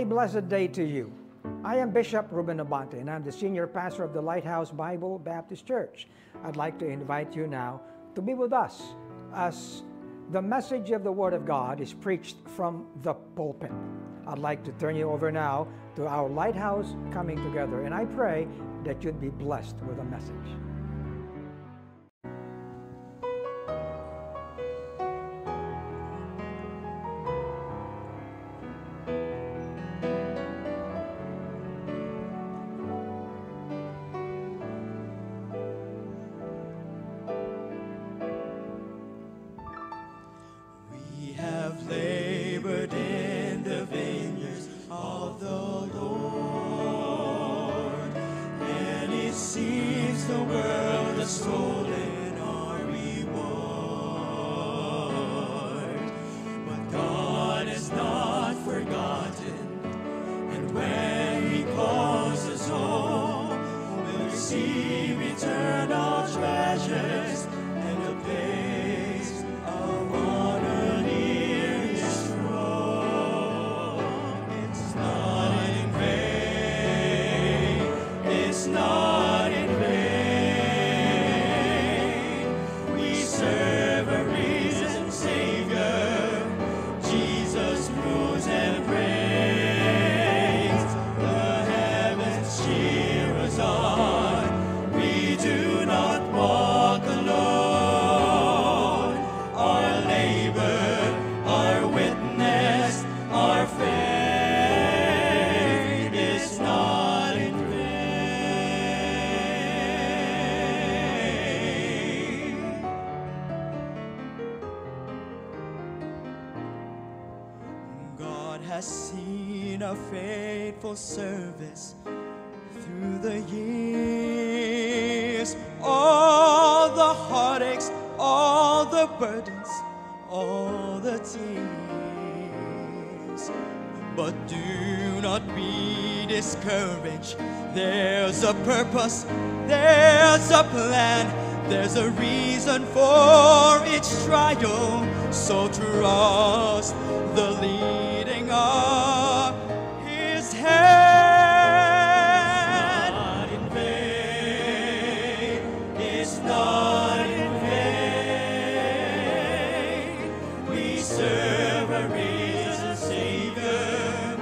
A blessed day to you. I am Bishop Ruben Abante, and I'm the senior pastor of the Lighthouse Bible Baptist Church. I'd like to invite you now to be with us as the message of the Word of God is preached from the pulpit. I'd like to turn you over now to our Lighthouse Coming Together, and I pray that you'd be blessed with the message. Service through the years, all the heartaches, all the burdens, all the tears. But do not be discouraged. There's a purpose, there's a plan, there's a reason for each trial. So trust the leading of His hand. It's not in vain. We serve a risen Savior.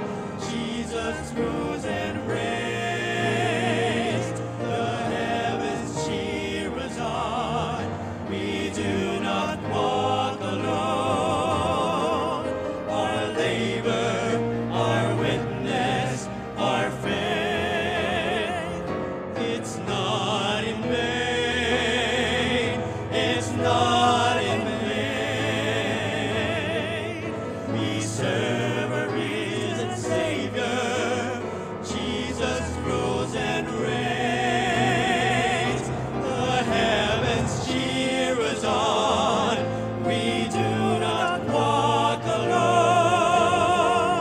Jesus rose and raised. The heavens cheer us on. We do not walk alone. Our labor, our witness, our faith, it's not in vain. It's not in vain. We serve a risen Savior. Jesus rose and raised. The heavens cheer us on. We do not walk alone.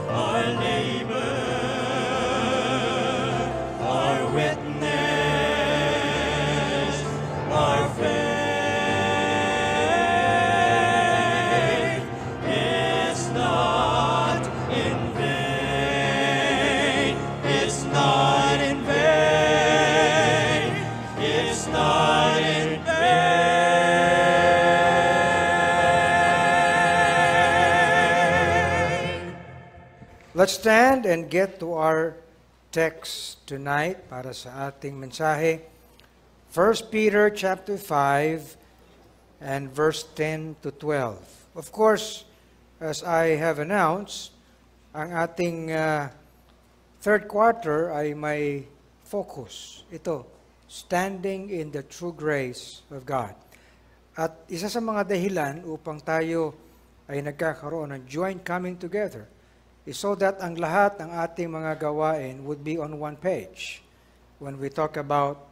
Our labor, our witness, our faith is not in vain. It's not in vain. It's not in vain. Let's stand and get to our text tonight para sa ating mensahe. 1 Peter chapter 5 and verse 10 to 12. Of course, as I have announced, ang ating third quarter ay may focus. Ito, standing in the true grace of God. At isa sa mga dahilan upang tayo ay nagkakaroon ng joint coming together is so that ang lahat ng ating mga gawain would be on one page. When we talk about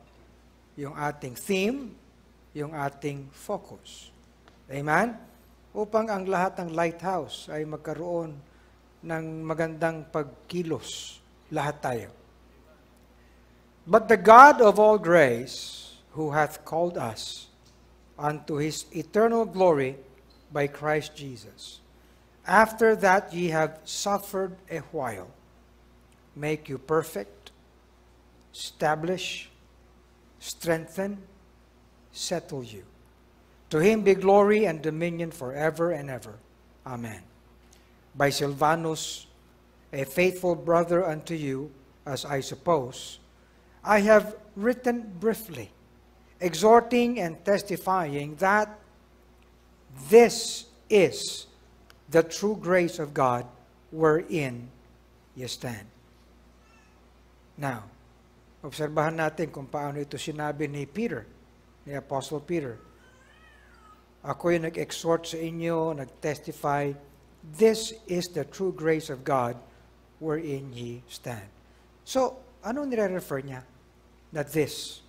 yung ating theme, yung ating focus. Amen? Upang ang lahat ng lighthouse ay magkaroon ng magandang pagkilos. Lahat tayo. But the God of all grace, who hath called us unto His eternal glory by Christ Jesus, After that ye have suffered a while, make you perfect, establish, strengthen, settle you. To him be glory and dominion forever and ever. Amen. By Silvanus, a faithful brother unto you, as I suppose, I have written briefly, exhorting and testifying that this is the true grace of God wherein ye stand. Now, obserbahan natin kung paano ito sinabi ni Peter, ni Apostle Peter. Ako'y nag-exhort sa inyo, nag-testify, this is the true grace of God wherein ye stand. So, ano nire-refer niya? Na this.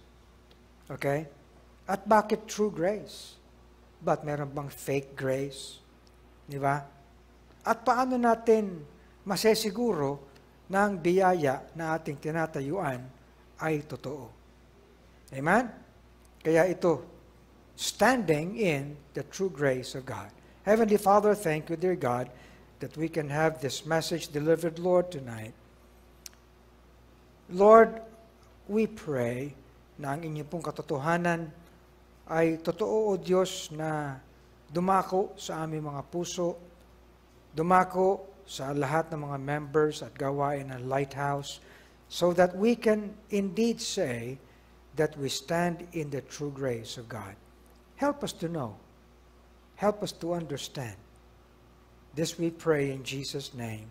Okay? At bakit true grace? But meron bang fake grace? Di ba? At paano natin masesiguro na ang biyaya na ating tinatayuan ay totoo? Amen? Kaya ito, standing in the true grace of God. Heavenly Father, thank you, dear God, that we can have this message delivered, Lord, tonight. Lord, we pray na ang inyong pong katotohanan ay totoo, O Diyos, na dumako sa aming mga puso, dumako sa lahat ng mga members at gawain ng Lighthouse, so that we can indeed say that we stand in the true grace of God. Help us to know. Help us to understand. This we pray in Jesus' name.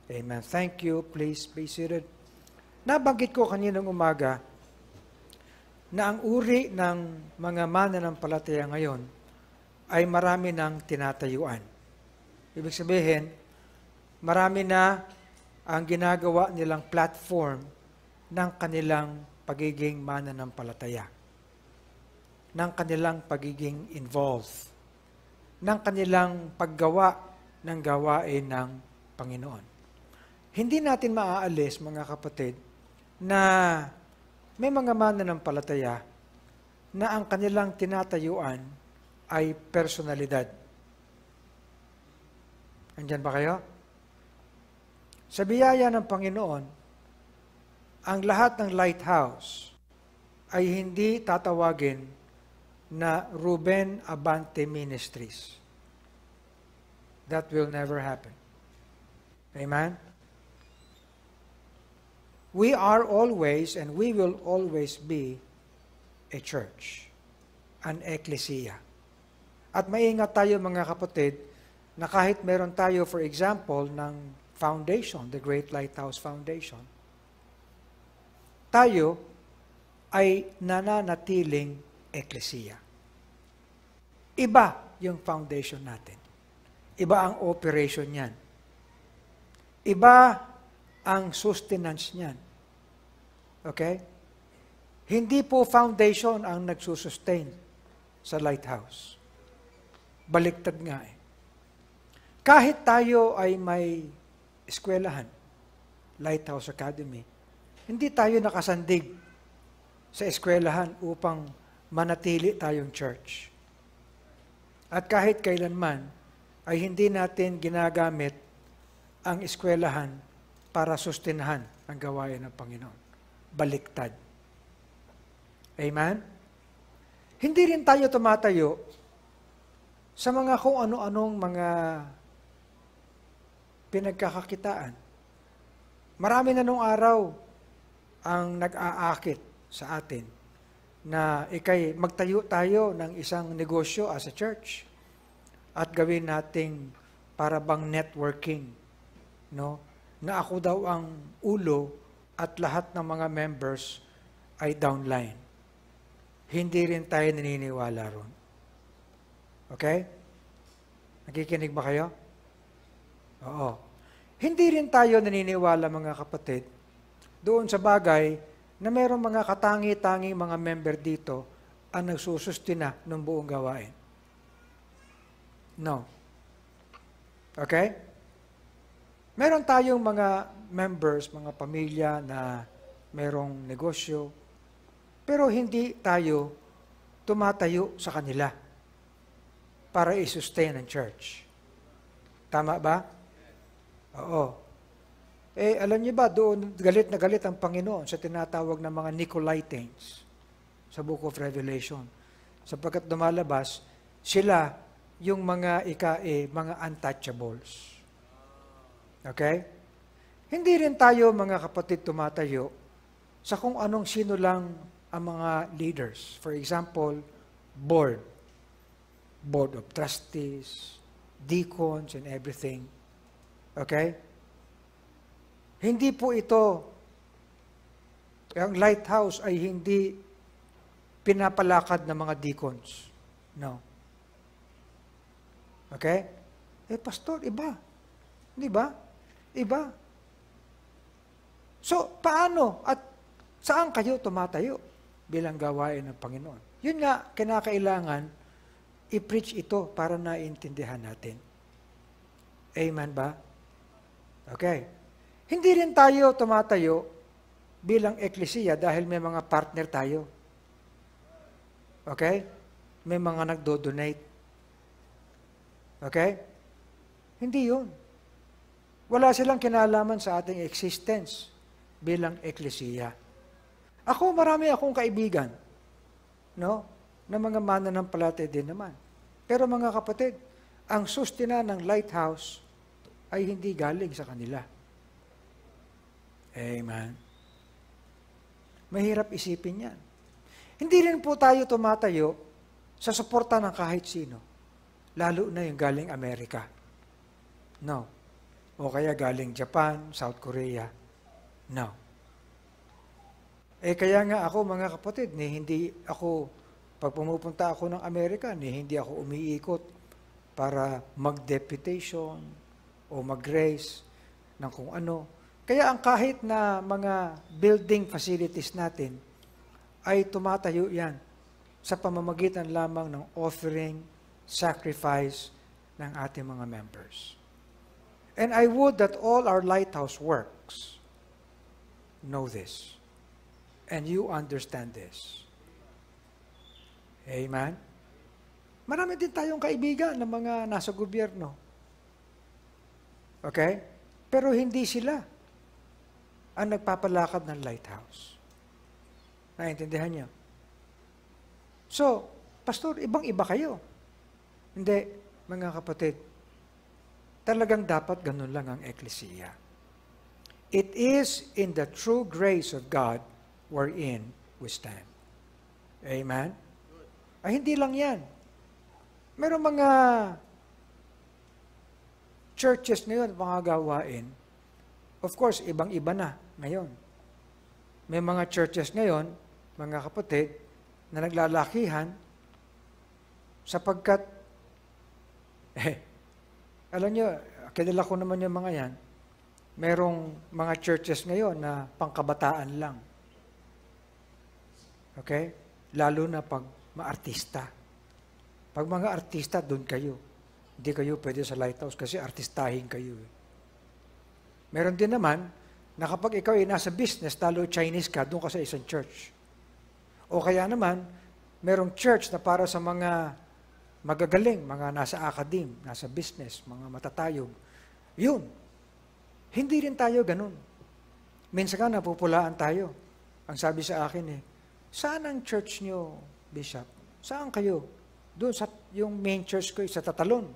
Amen. Thank you. Please be seated. Nabanggit ko kaninang umaga na ang uri ng mga mananampalataya ngayon ay marami ng tinatayuan. Ibig sabihin, marami na ang ginagawa nilang platform ng kanilang pagiging mananampalataya, ng kanilang pagiging involved, ng kanilang paggawa ng gawain ng Panginoon. Hindi natin maaalis, mga kapatid, na may mga mananampalataya na ang kanilang tinatayuan ay personalidad. Andyan ba kayo? Sa biyaya ng Panginoon, ang lahat ng Lighthouse ay hindi tatawagin na Ruben Abante Ministries. That will never happen. Amen? We are always and we will always be a church, an ecclesia. At maingat tayo, mga kapatid, na kahit meron tayo, for example, ng foundation, the Great Lighthouse Foundation, tayo ay nananatiling ecclesia. Iba yung foundation natin. Iba ang operation niyan. Iba ang sustenance niyan. Okay? Hindi po foundation ang nagsusustain sa Lighthouse. Baliktad nga eh. Kahit tayo ay may eskwelahan, Lighthouse Academy, hindi tayo nakasandig sa eskwelahan upang manatili tayong church. At kahit kailanman, ay hindi natin ginagamit ang eskwelahan para sustenahan ang gawain ng Panginoon. Baliktad. Amen? Hindi rin tayo tumatayo sa mga kung ano-anong mga pinagkakakitaan. Marami na nung araw ang nag-aakit sa atin na magtayo tayo ng isang negosyo as a church at gawin nating para bang networking, no? Na ako daw ang ulo at lahat ng mga members ay downline. Hindi rin tayo naniniwala ron. Okay? Nakikinig ba kayo? Oo. Hindi rin tayo naniniwala, mga kapatid, doon sa bagay na mayroong mga katangi-tangi mga member dito ang nagsusustina ng buong gawain. No. Okay? Meron tayong mga members, mga pamilya na merong negosyo, pero hindi tayo tumatayo sa kanila para i-sustain ang church. Tama ba? Oo. Alam niyo ba, doon galit na galit ang Panginoon sa tinatawag na mga Nicolaitans sa Book of Revelation. Sapagkat lumalabas, sila yung mga mga untouchables. Okay? Hindi rin tayo, mga kapatid, tumatayo sa kung anong sino lang ang mga leaders. For example, board of trustees, deacons, and everything. Okay? Hindi po ito, ang lighthouse ay hindi pinapalakad ng mga deacons. No. Okay? Pastor, iba. Di ba? Iba. So, paano at saan kayo tumatayo bilang gawain ng Panginoon? Yun nga, kinakailangan i-preach ito para naiintindihan natin. Amen ba? Okay. Hindi rin tayo tumatayo bilang eklesiya dahil may mga partner tayo. Okay? May mga nagdo-donate. Okay? Hindi yun. Wala silang kinalaman sa ating existence bilang eklesiya. Marami akong kaibigan, no? Na mga mananampalataya din naman. Pero mga kapatid, ang sustina ng lighthouse ay hindi galing sa kanila. Amen. Mahirap isipin yan. Hindi rin po tayo tumatayo sa suporta ng kahit sino. Lalo na yung galing Amerika. No. O kaya galing Japan, South Korea. No. Kaya nga ako, mga kapatid, hindi ako, pag pumupunta ako ng Amerika, hindi ako umiikot para mag-deputation o mag-race ng kung ano. Kaya ang kahit na mga building facilities natin, ay tumatayo yan sa pamamagitan lamang ng offering, sacrifice ng ating mga members. And I would that all our lighthouse works know this. And you understand this. Amen? Marami din tayong kaibigan ng mga nasa gobyerno. Okay? Pero hindi sila ang nagpapalakad ng lighthouse. Naintindihan niyo? So, Pastor, ibang-iba kayo. Hindi, mga kapatid. Talagang dapat ganun lang ang eklesiya. It is in the true grace of God wherein we stand. Amen? Hindi lang yan. Merong mga churches ngayon, mga gawain, of course, ibang-iba na ngayon. May mga churches ngayon, mga kapatid, na naglalakihan sapagkat, alam nyo, kilala ko naman yung mga yan, merong mga churches ngayon na pangkabataan lang. Okay? Lalo na pag maartista. Pag mga artista, doon kayo. Hindi kayo pwede sa lighthouse kasi artistahin kayo. Meron din naman, na kapag ikaw ay nasa business, talo Chinese ka, doon ka sa isang church. O kaya naman, merong church na para sa mga magagaling, mga nasa academe, nasa business, mga matatayog. Yun. Hindi rin tayo ganun. Minsan ka napupulaan tayo. Ang sabi sa akin saan ang church nyo, Bishop? Saan kayo? Doon sa yung main church ko sa Tatalon.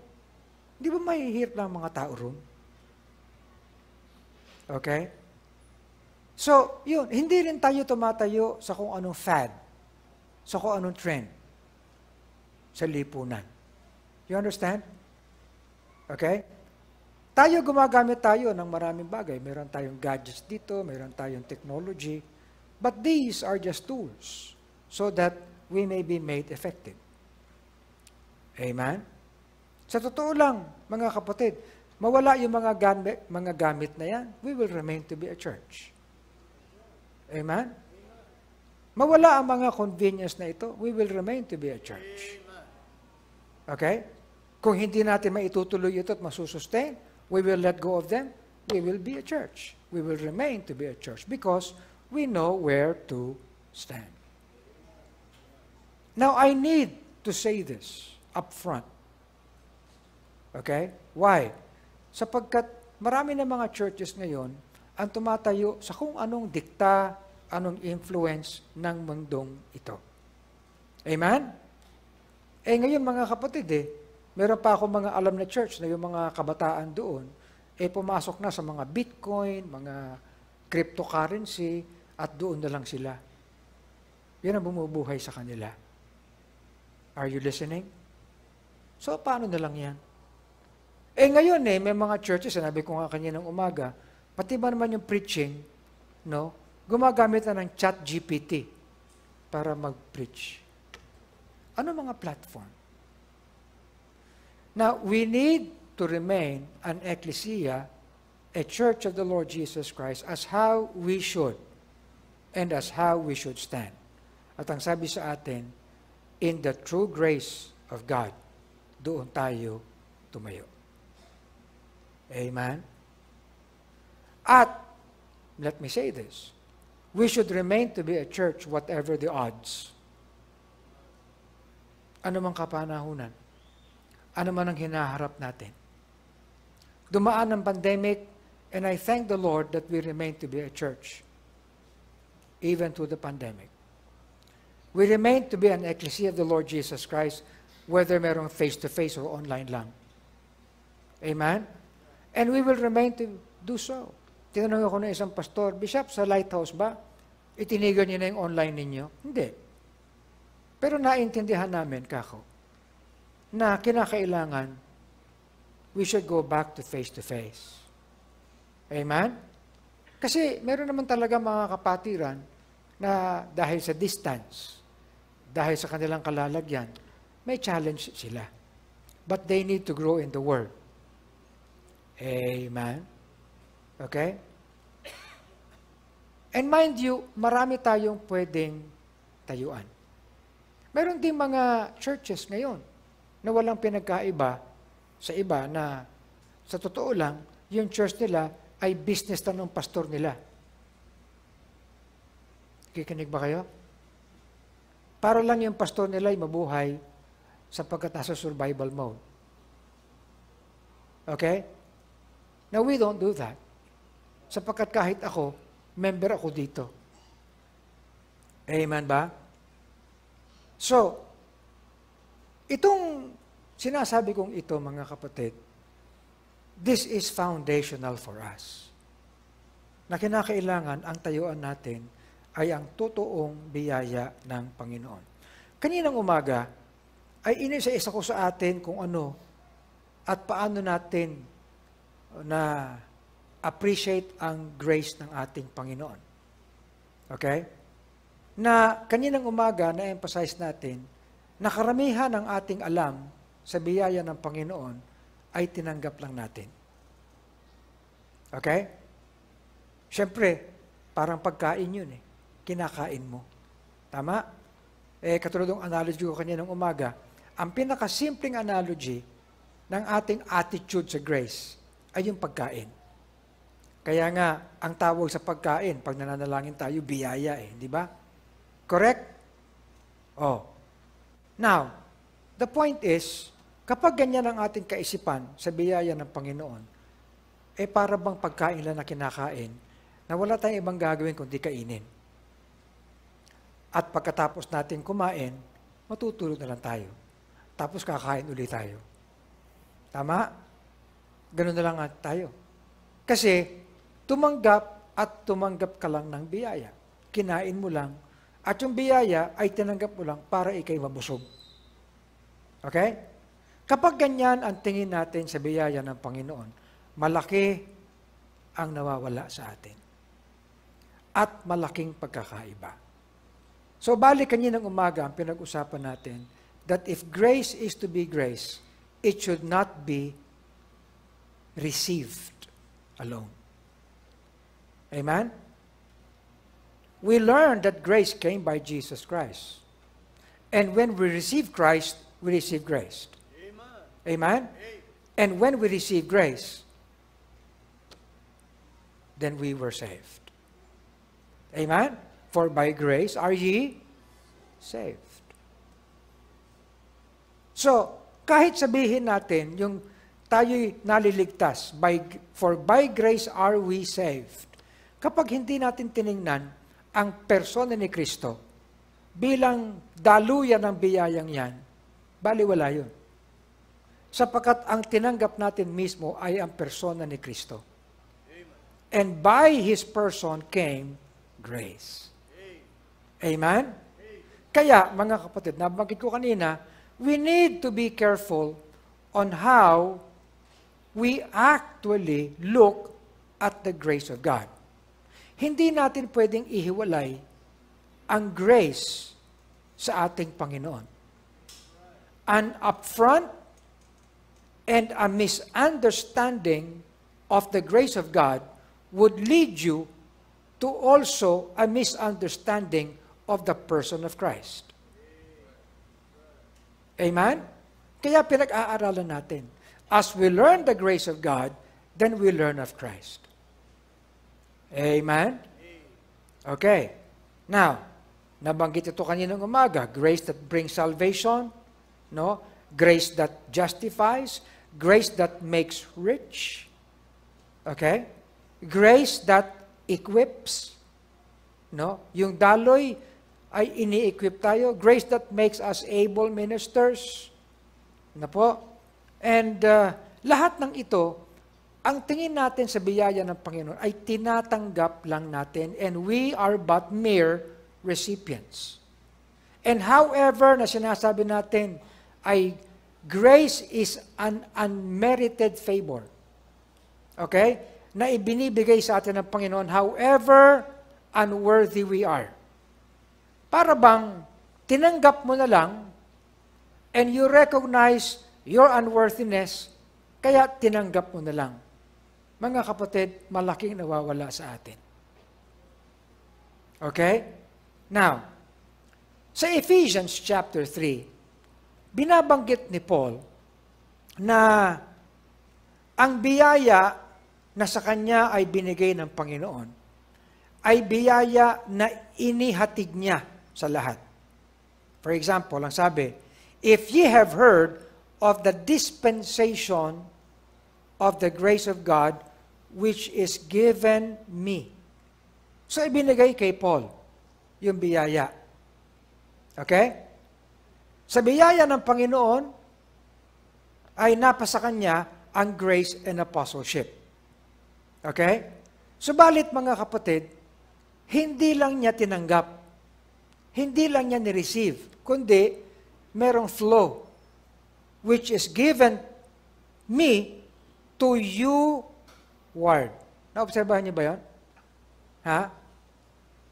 Di ba mahihirap lang mga tao roon? Okay? So, yun, hindi rin tayo tumatayo sa kung anong fad, sa kung anong trend, sa lipunan. You understand? Okay? Tayo gumagamit tayo ng maraming bagay. Meron tayong gadgets dito, meron tayong technology, but these are just tools so that we may be made effective. Amen? Sa totoo lang, mga kapatid, mawala yung mga gamit na yan, we will remain to be a church. Amen? Mawala ang mga convenience na ito, we will remain to be a church. Okay? Kung hindi natin maitutuloy ito at masusustain, we will let go of them, we will be a church. We will remain to be a church because we know where to stand. Now, I need to say this up front. Okay? Why? Sapagkat marami na mga churches ngayon ang tumatayo sa kung anong dikta, anong influence ng mundong ito. Amen? Ngayon mga kapatid meron pa ako mga alam na church na yung mga kabataan doon, pumasok na sa mga Bitcoin, mga cryptocurrency, at doon na lang sila. Yan ang bumubuhay sa kanila. Are you listening? So, paano na lang yan? Ngayon may mga churches, sinabi ko nga kanina ng umaga, pati ba naman yung preaching, no? Gumagamit na ng ChatGPT para mag-preach. Ano mga platform? Now, we need to remain an ecclesia, a church of the Lord Jesus Christ, as how we should and as how we should stand. At ang sabi sa atin, in the true grace of God, doon tayo tumayo. Amen? At, let me say this, we should remain to be a church whatever the odds. Ano mang kapanahunan, ano man ang hinaharap natin. Dumaan ang pandemic, and I thank the Lord that we remain to be a church, even through the pandemic. We remain to be an ecclesia of the Lord Jesus Christ, whether merong face-to-face or online lang. Amen? And we will remain to do so. Tinanong ako ng isang pastor, Bishop, sa Lighthouse ba? Itinigan niyo na yung online ninyo? Hindi. Pero naintindihan namin, kako, na kinakailangan we should go back to face-to-face. Amen? Kasi meron naman talaga mga kapatiran na dahil sa distance, dahil sa kanilang kalalagyan, may challenge sila. But they need to grow in the Word. Amen? Okay? And mind you, marami tayong pwedeng tayuan. Meron ding mga churches ngayon na walang pinagkaiba sa iba na sa totoo lang, yung church nila ay business na ng pastor nila. Kikinig ba kayo? Para lang yung pastor nila ay mabuhay sapagkat nasa survival mode. Okay? Now, we don't do that. Sapagkat kahit ako, member ako dito. Amen ba? So, itong sinasabi kong ito, mga kapatid, this is foundational for us. Na kinakailangan ang tayuan natin ay ang totoong biyaya ng Panginoon. Kaninang umaga, ay inisa-isa ko sa atin kung ano at paano natin na appreciate ang grace ng ating Panginoon. Okay? Na kaninang umaga na-emphasize natin na karamihan ng ating alam sa biyaya ng Panginoon ay tinanggap lang natin. Okay? Siyempre, parang pagkain yun kinakain mo. Tama? Katulad ng analogy ko kaninang umaga, ang pinakasimpleng analogy ng ating attitude sa grace ay yung pagkain. Kaya nga, ang tawag sa pagkain, pag nananalangin tayo, biyaya di ba? Correct? Now, the point is, kapag ganyan ang ating kaisipan sa biyaya ng Panginoon, para bang pagkain lang na kinakain, na wala tayong ibang gagawin kundi kainin. At pagkatapos natin kumain, matutulog na lang tayo. Tapos kakain ulit tayo. Tama? Ganun na lang tayo. Kasi, tumanggap at tumanggap ka lang ng biyaya. Kinain mo lang. At yung biyaya ay tinanggap mo lang para ikay mabusog. Okay? Kapag ganyan ang tingin natin sa biyaya ng Panginoon, malaki ang nawawala sa atin. At malaking pagkakaiba. So, balik kaninang umaga ang pinag-usapan natin that if grace is to be grace, it should not be received alone. Amen? We learned that grace came by Jesus Christ. And when we receive Christ, we receive grace. Amen. Amen? And when we receive grace, then we were saved. Amen? For by grace are ye saved. So, kahit sabihin natin, yung tayo'y naliligtas. For by grace are we saved. Kapag hindi natin tiningnan ang persona ni Kristo bilang daluyan ng biyayang yan, baliwala yun. Sapagkat ang tinanggap natin mismo ay ang persona ni Kristo. And by His person came grace. Amen? Kaya, mga kapatid, nabanggit ko kanina, we need to be careful on how we actually look at the grace of God. Hindi natin pwedeng ihiwalay ang grace sa ating Panginoon. An upfront and a misunderstanding of the grace of God would lead you to also a misunderstanding of the person of Christ. Amen? Kaya pinag-aaralan natin. As we learn the grace of God, then we learn of Christ. Amen? Okay. Now, nabanggit ito kaninang umaga. Grace that brings salvation, no? Grace that justifies, grace that makes rich. Okay? Grace that equips, no? Yung daloy ay ini-equip tayo. Grace that makes us able ministers. Na po? And lahat ng ito, ang tingin natin sa biyaya ng Panginoon ay tinatanggap lang natin and we are but mere recipients. And however na sinasabi natin ay grace is an unmerited favor. Okay? Na ibinibigay sa atin ng Panginoon however unworthy we are. Para bang tinanggap mo na lang and you recognize your unworthiness, kaya tinanggap mo na lang. Mga kapatid, malaking nawawala sa atin. Okay? Now, sa Ephesians chapter 3, binabanggit ni Paul na ang biyaya na sa kanya ay binigay ng Panginoon ay biyaya na inihatid niya sa lahat. For example, ang sabi, if ye have heard of the dispensation of the grace of God which is given me. So, ibinigay kay Paul yung biyaya. Okay? Sa biyaya ng Panginoon ay napasa kanya ang grace and apostleship. Okay? Subalit mga kapatid, hindi lang niya tinanggap, hindi lang niya ni-receive, kundi merong flow which is given me to you ward. Naobserbahan niyo ba yun? Ha?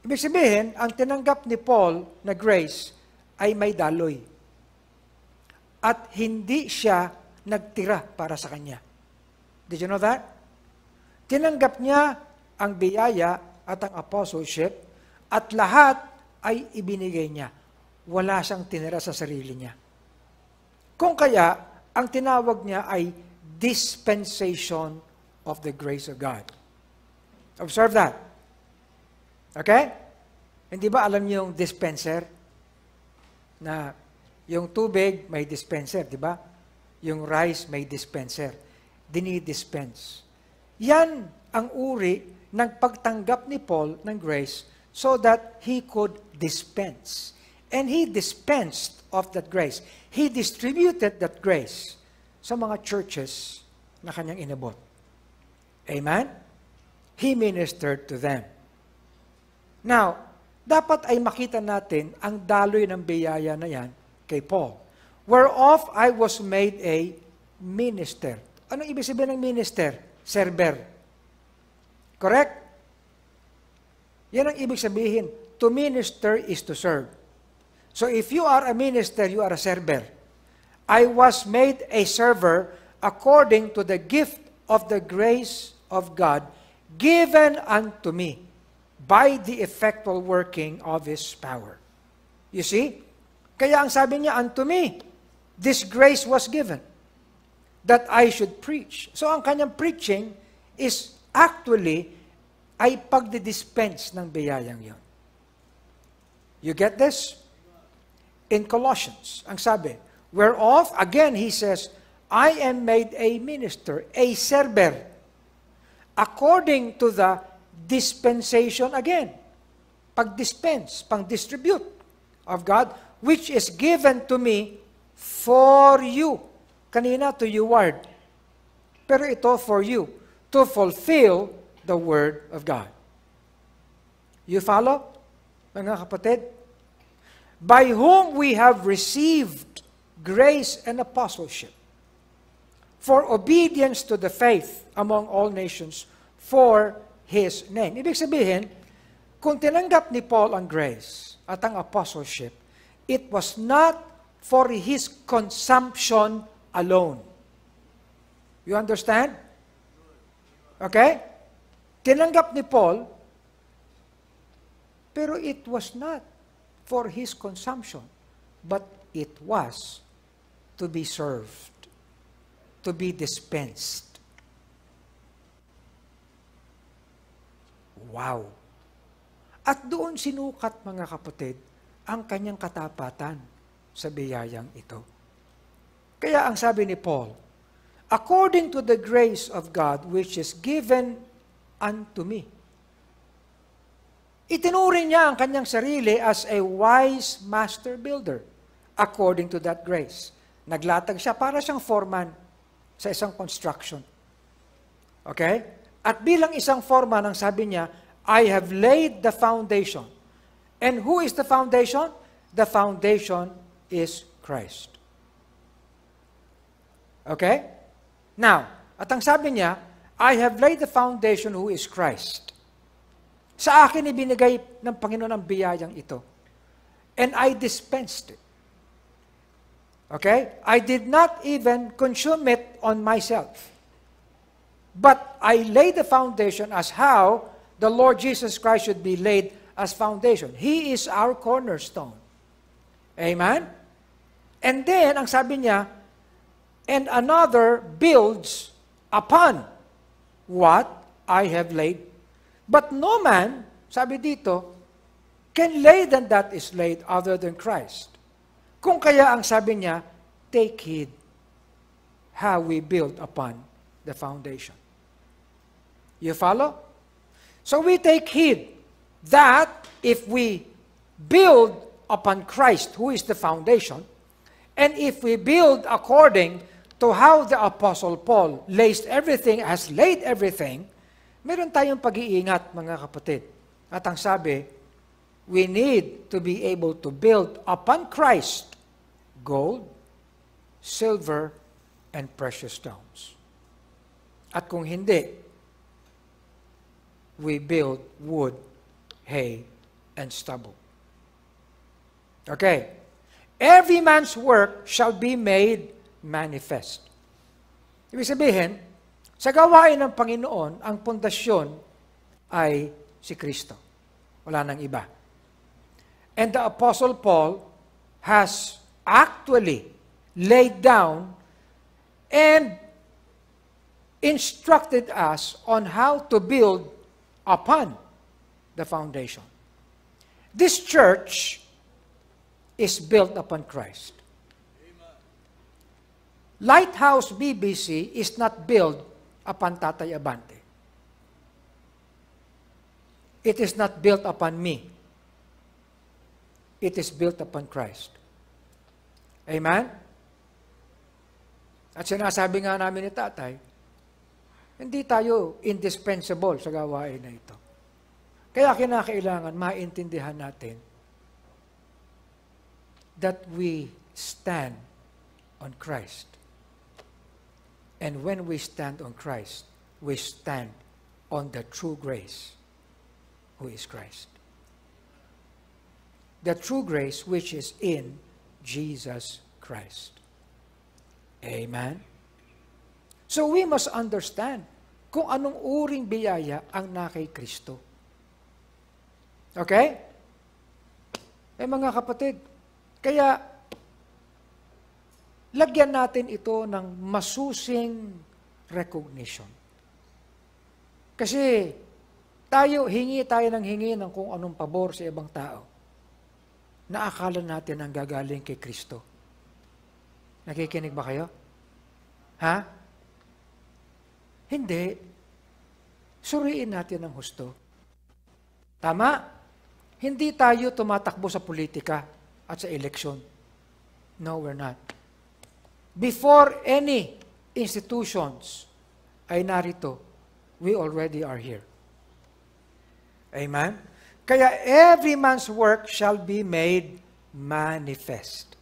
Ibig sabihin, ang tinanggap ni Paul na grace ay may daloy. At hindi siya nagtira para sa kanya. Did you know that? Tinanggap niya ang biyaya at ang apostleship at lahat ay ibinigay niya. Wala siyang tinira sa sarili niya. Kung kaya, ang tinawag niya ay dispensation of the grace of God. Observe that. Okay? Hindi ba alam niyo yung dispenser? Na yung tubig may dispenser, di ba? Yung rice may dispenser. Dinidispense. Yan ang uri ng pagtanggap ni Paul ng grace so that he could dispense. And he dispensed of that grace. He distributed that grace sa mga churches na kanyang inabot. Amen? He ministered to them. Now, dapat ay makita natin ang daloy ng biyaya na yan kay Paul. Whereof I was made a minister. Anong ibig sabihin ng minister? Server. Correct? Yan ang ibig sabihin. To minister is to serve. So if you are a minister, you are a server. I was made a server according to the gift of the grace of God given unto me by the effectual working of His power. You see? Kaya ang sabi niya, unto me, this grace was given that I should preach. So ang kanyang preaching is actually ay pagdidispense ng biyayang yon. You get this? In Colossians, ang sabi, whereof, again, he says, I am made a minister, a server, according to the dispensation again. Pag-dispense, pang-distribute of God, which is given to me for you. Kanina, to you word. Pero ito for you, to fulfill the word of God. You follow, mga kapatid? By whom we have received grace and apostleship for obedience to the faith among all nations for His name. Ibig sabihin, kung tinanggap ni Paul ang grace at ang apostleship, it was not for his consumption alone. You understand? Okay? Tinanggap ni Paul, pero it was not for his consumption, but it was to be served, to be dispensed. Wow! At doon sinukat, mga kapatid, ang kanyang katapatan sa biyayang ito. Kaya ang sabi ni Paul, according to the grace of God which is given unto me. Itinuring niya ang kanyang sarili as a wise master builder according to that grace. Naglatag siya para siyang foreman sa isang construction. Okay? At bilang isang foreman, ang sabi niya, I have laid the foundation. And who is the foundation? The foundation is Christ. Okay? Now, at ang sabi niya, I have laid the foundation who is Christ. Sa akin ibinigay ng Panginoon ang biyayang ito. And I dispensed it. Okay? I did not even consume it on myself. But I laid the foundation as how the Lord Jesus Christ should be laid as foundation. He is our cornerstone. Amen? And then, ang sabi niya, and another builds upon what I have laid. But no man, sabi dito, can lay than that is laid other than Christ. Kung kaya ang sabi niya, take heed how we build upon the foundation. You follow? So we take heed that if we build upon Christ, who is the foundation, and if we build according to how the Apostle Paul has laid everything, meron tayong pag-iingat, mga kapatid. At ang sabi, we need to be able to build upon Christ gold, silver, and precious stones. At kung hindi, we build wood, hay, and stubble. Okay. Every man's work shall be made manifest. Ibig sabihin, sa gawain ng Panginoon, ang pundasyon ay si Kristo. Wala nang iba. And the Apostle Paul has actually laid down and instructed us on how to build upon the foundation. This church is built upon Christ. Lighthouse BBC is not built upon Tatay Abante. It is not built upon me. It is built upon Christ. Amen? At sinasabi nga namin ni Tatay, hindi tayo indispensable sa gawain na ito. Kaya kinakailangan maintindihan natin that we stand on Christ. And when we stand on Christ, we stand on the true grace, who is Christ. The true grace which is in Jesus Christ. Amen? So we must understand kung anong uring biyaya ang nakay Kristo. Okay? Mga kapatid, kaya lagyan natin ito ng masusing recognition. Kasi hingi tayo ng kung anong pabor sa ibang tao na akala natin ang gagaling kay Kristo. Nakikinig ba kayo? Ha? Hindi. Suriin natin ang husto. Tama? Hindi tayo tumatakbo sa politika at sa eleksyon. No, we're not. Before any institutions ay narito, we already are here. Amen? Kaya every man's work shall be made manifest.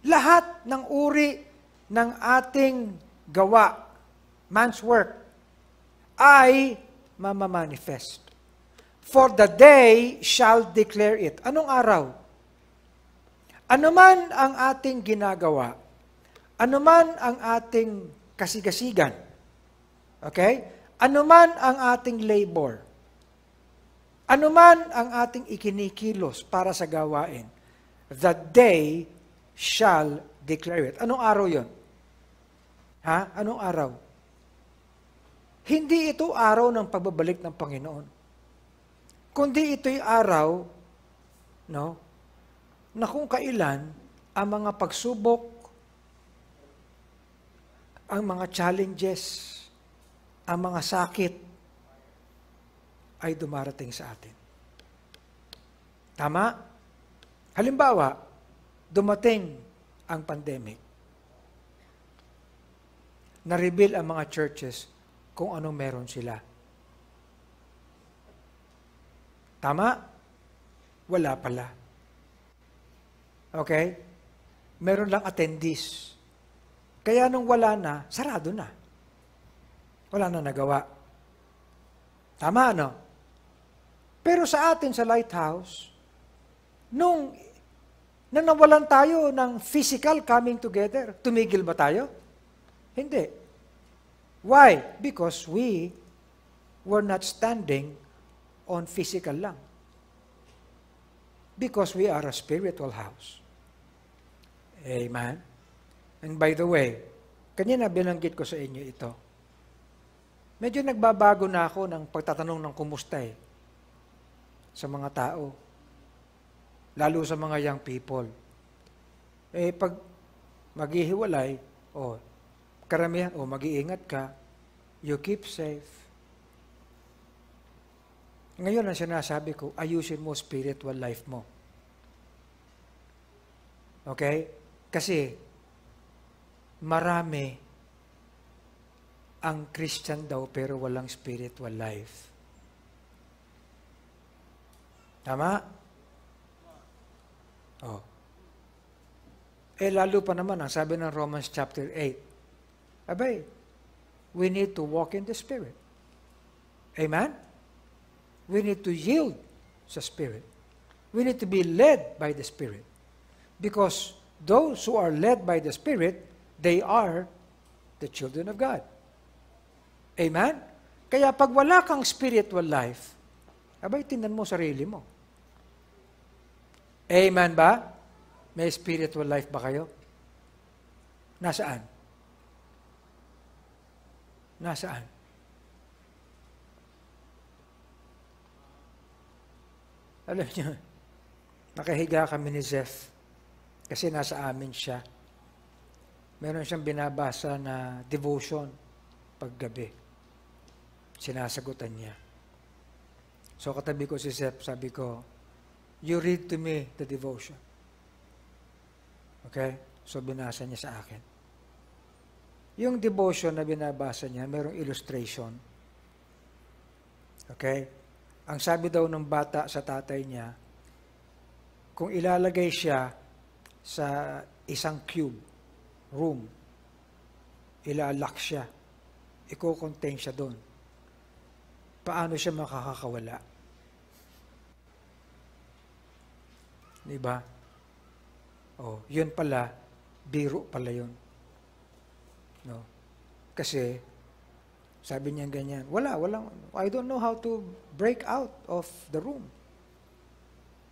Lahat ng uri ng ating gawa, man's work, ay mamamanifest. For the day shall declare it. Anong araw? Ano man ang ating ginagawa, ano man ang ating kasigasigan, okay? Ano man ang ating labor, ano man ang ating ikinikilos para sa gawain, the day shall declare it. Anong araw yon? Ha? Anong araw? Hindi ito araw ng pagbabalik ng Panginoon. Kundi ito'y araw, no, na kung kailan ang mga pagsubok, ang mga challenges, ang mga sakit ay dumarating sa atin. Tama? Halimbawa, dumating ang pandemic. Na-reveal ang mga churches kung anong meron sila. Tama? Wala pala. Okay? Meron lang attendees. Kaya nung wala na, sarado na. Wala na nagawa. Tama, no? Pero sa atin, sa Lighthouse, nung nawalan tayo ng physical coming together, tumigil ba tayo? Hindi. Why? Because we were not standing on physical lang. Because we are a spiritual house. Amen? And by the way, kanina binanggit ko sa inyo ito. Medyo nagbabago na ako ng pagtatanong ng kumusta sa mga tao. Lalo sa mga young people. Pag maghihiwalay, karamihan, mag-iingat ka, you keep safe. Ngayon ang sinasabi ko, ayusin mo spiritual life mo. Okay? Kasi, marami ang Christian daw pero walang spiritual life. Tama? Lalo pa naman, ang sabi ng Romans chapter 8, abay, we need to walk in the Spirit. Amen? We need to yield sa Spirit. We need to be led by the Spirit. Because those who are led by the Spirit, they are the children of God. Amen? Kaya pag wala kang spiritual life, abay, tingnan mo sarili mo. Amen ba? May spiritual life ba kayo? Nasaan? Nasaan? Alam niyo, nakahiga kami ni Zeph kasi nasa amin siya. Meron siyang binabasa na devotion paggabi. Sinasagutan niya. So katabi ko si Zeph, sabi ko, you read to me the devotion. Okay? So binasa niya sa akin. Yung devotion na binabasa niya, merong illustration. Okay? Ang sabi daw ng bata sa tatay niya, kung ilalagay siya sa isang cube, room, ilalock siya, i-contain siya doon. Paano siya makakawala? Diba? Yun pala, biro pala yun. No? Kasi, sabi niya ganyan, walang, I don't know how to break out of the room.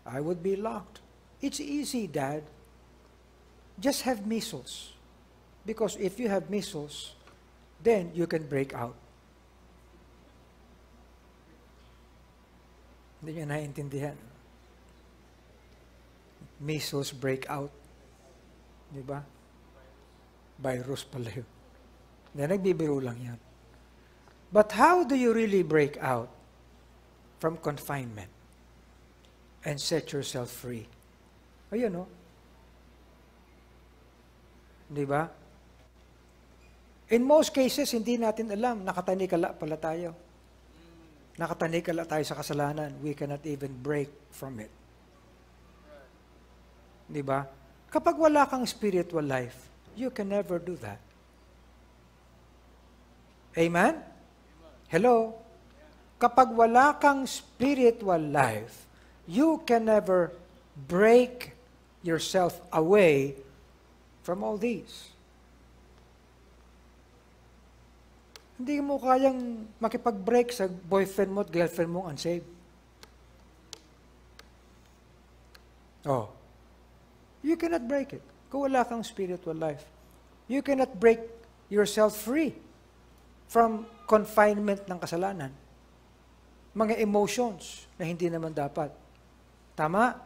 I would be locked. It's easy, Dad. Just have measles. Because if you have measles, then you can break out. Hindi niya naiintindihan. Measles break out. Di ba? Virus pala yun. Nagbibiro lang yan. But how do you really break out from confinement and set yourself free? Ayun, no? Di ba? In most cases, hindi natin alam, nakatanikala pala tayo. Nakatanikala tayo sa kasalanan. We cannot even break from it. Di ba? Kapag wala kang spiritual life, you can never do that. Amen? Hello? Kapag wala kang spiritual life, you can never break yourself away from all these. Hindi mo kayang makipag-break sa boyfriend mo at girlfriend mo unsaved. Oh. You cannot break it kung wala kang spiritual life. You cannot break yourself free from confinement ng kasalanan. Mga emotions na hindi naman dapat. Tama?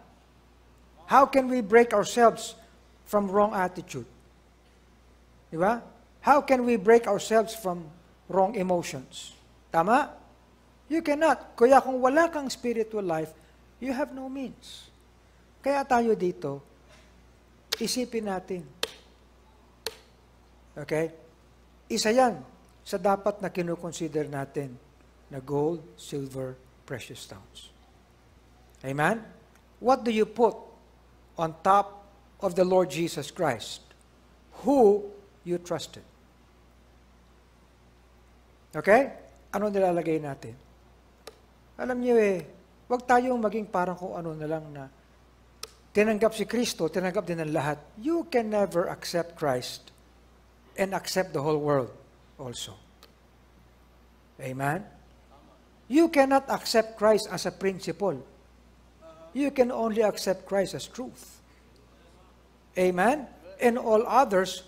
How can we break ourselves from wrong attitude? Di ba? How can we break ourselves from wrong emotions? Tama? You cannot. Kaya kung wala kang spiritual life, you have no means. Kaya tayo dito, isipin natin. Okay? Isa yan sa dapat na kinukonsider natin na gold, silver, precious stones. Amen? What do you put on top of the Lord Jesus Christ? Who you trusted. Okay? Ano nilalagay natin? Alam niyo wag tayong maging parang kung ano na lang na tinanggap si Kristo, tinanggap din ng lahat. You can never accept Christ and accept the whole world also. Amen? You cannot accept Christ as a principle. You can only accept Christ as truth. Amen? And all others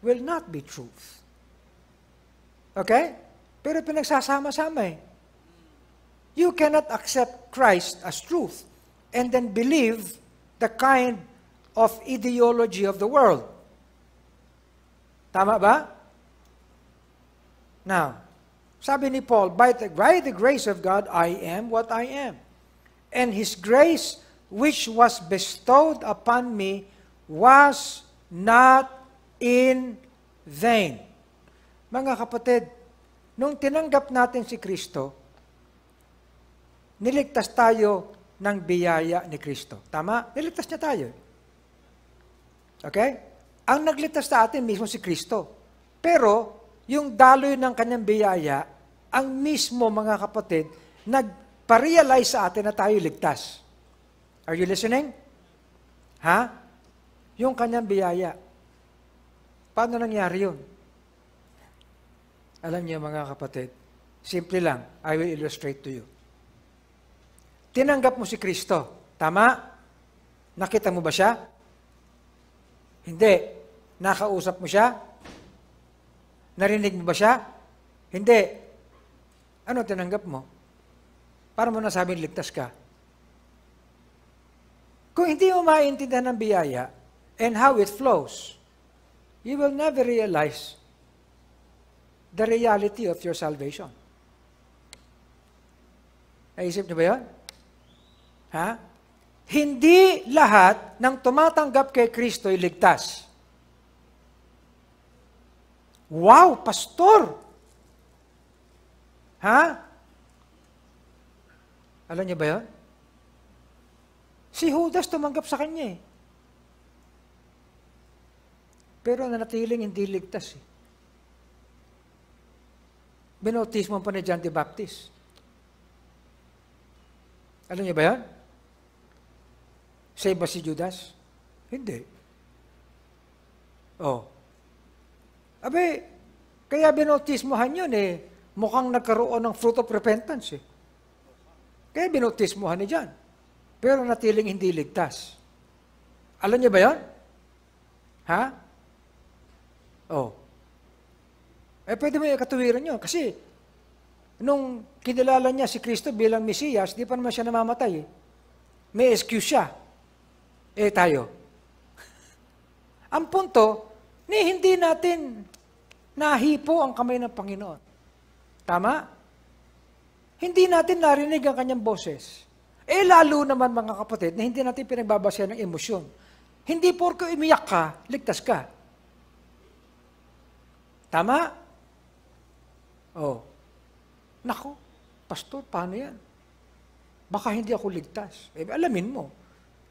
will not be truth. Okay? Pero pinagsasama-sama You cannot accept Christ as truth and then believe the kind of ideology of the world. Tama ba? Now, sabi ni Paul, by the grace of God, I am what I am. And His grace, which was bestowed upon me, was not in vain. Mga kapatid, nung tinanggap natin si Kristo, niligtas tayo ng biyaya ni Kristo. Tama? Niligtas niya tayo. Okay? Ang nagligtas sa atin mismo si Kristo. Pero, yung daloy ng kanyang biyaya, ang mismo mga kapatid, nagpa-realize sa atin na tayo ligtas. Are you listening? Ha? Yung kanyang biyaya. Paano nangyari yun? Alam niyo mga kapatid, simple lang, I will illustrate to you. Tinanggap mo si Kristo. Tama? Nakita mo ba siya? Hindi. Nakausap mo siya? Narinig mo ba siya? Hindi. Ano tinanggap mo? Para mo nasabing ligtas ka. Kung hindi mo maintindihan ng biyaya and how it flows, you will never realize the reality of your salvation. Naisip niyo ba yun? Ha? Hindi lahat ng tumatanggap kay Kristo ay ligtas. Wow, pastor! Ha? Alam niyo ba yun? Si Judas tumanggap sa kanya Pero nanatiling hindi ligtas Binautismo pa ni John the Baptist. Alam niyo ba yan? Save ba si Judas? Hindi. Abe, kaya binautismohan yun mukhang nagkaroon ng fruit of repentance Kaya binautismohan ni John. Pero natiling hindi ligtas. Alam niyo ba yan? Ha? Pwede mo ikatuwiran yun. Kasi, nung kinilala niya si Kristo bilang Mesiyas, di pa naman siya namamatay May excuse siya. Tayo. Ang punto, hindi natin Nahipo ang kamay ng Panginoon. Tama? Hindi natin narinig ang kanyang boses. Lalo naman mga kapatid, na hindi natin pinagbabasehan ng emosyon. Hindi porke umiyak ka, ligtas ka. Tama? Oh. Nako, pastor, paano yan? Baka hindi ako ligtas. Alamin mo.